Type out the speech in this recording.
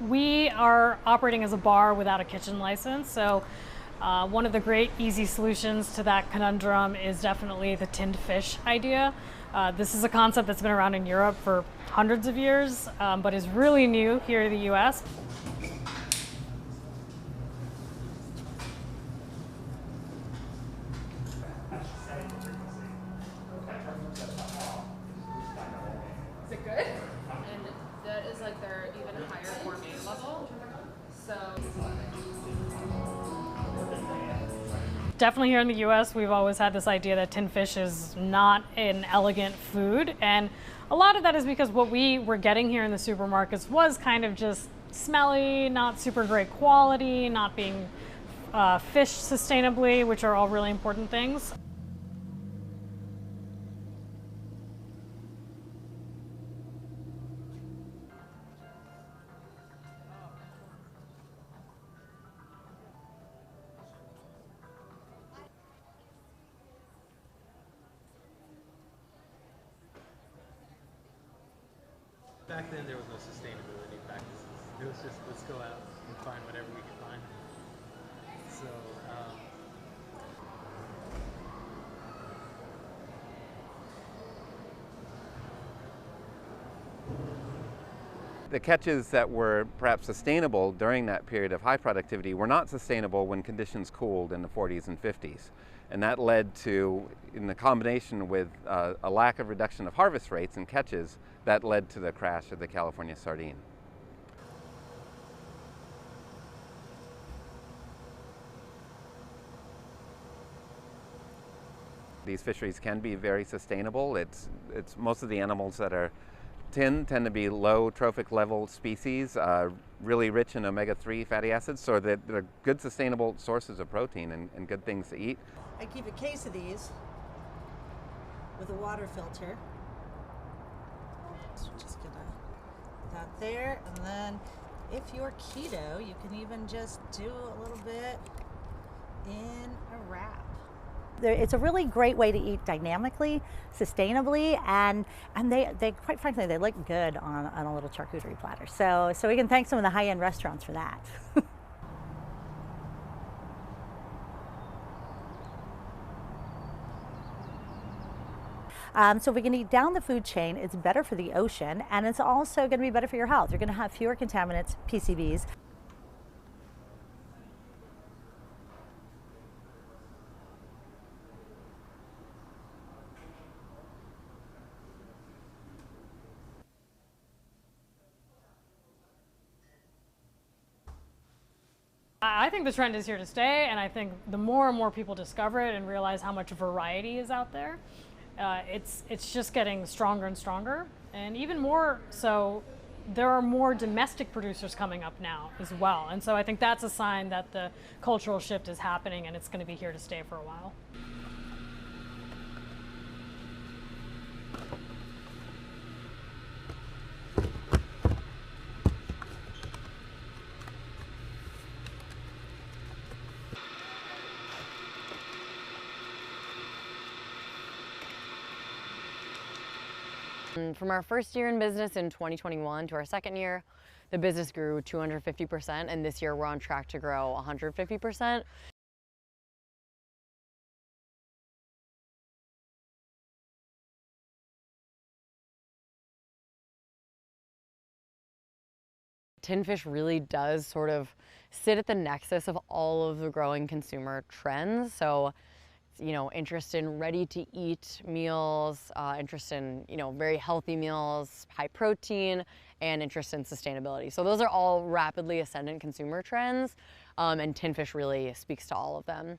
We are operating as a bar without a kitchen license, so one of the great easy solutions to that conundrum is definitely the tinned fish idea. This is a concept that's been around in Europe for hundreds of years, but is really new here in the US. Is it good? And that is like their even higher gourmet level. So Definitely here in the US, we've always had this idea that tinned fish is not an elegant food. And a lot of that is because what we were getting here in the supermarkets was kind of just smelly, not super great quality, not being fished sustainably, which are all really important things. Back then there was no sustainability practices. It was just, let's go out and find whatever we can find. So, the catches that were perhaps sustainable during that period of high productivity were not sustainable when conditions cooled in the 40s and 50s. And that led to, in the combination with a lack of reduction of harvest rates and catches, that led to the crash of the California sardine. These fisheries can be very sustainable. It's most of the animals that are tend to be low trophic level species, really rich in omega-3 fatty acids, so that they're good sustainable sources of protein and good things to eat. I keep a case of these with a water filter. So just gonna put that there, and then if you're keto, you can even just do a little bit in a wrap. It's a really great way to eat dynamically, sustainably, and they quite frankly, they look good on a little charcuterie platter. So we can thank some of the high-end restaurants for that. So if we can eat down the food chain, it's better for the ocean, and it's also going to be better for your health. You're going to have fewer contaminants, PCBs. I think the trend is here to stay, and I think the more and more people discover it and realize how much variety is out there, it's just getting stronger and stronger. And even more so, there are more domestic producers coming up now as well. And so I think that's a sign that the cultural shift is happening, and it's going to be here to stay for a while. From our first year in business in 2021 to our second year, the business grew 250%, and this year we're on track to grow 150%. Tinned fish really does sort of sit at the nexus of all of the growing consumer trends. So, you know, interest in ready-to-eat meals, interest in, you know, very healthy meals, high protein, and interest in sustainability. So those are all rapidly ascendant consumer trends, and tinned fish really speaks to all of them.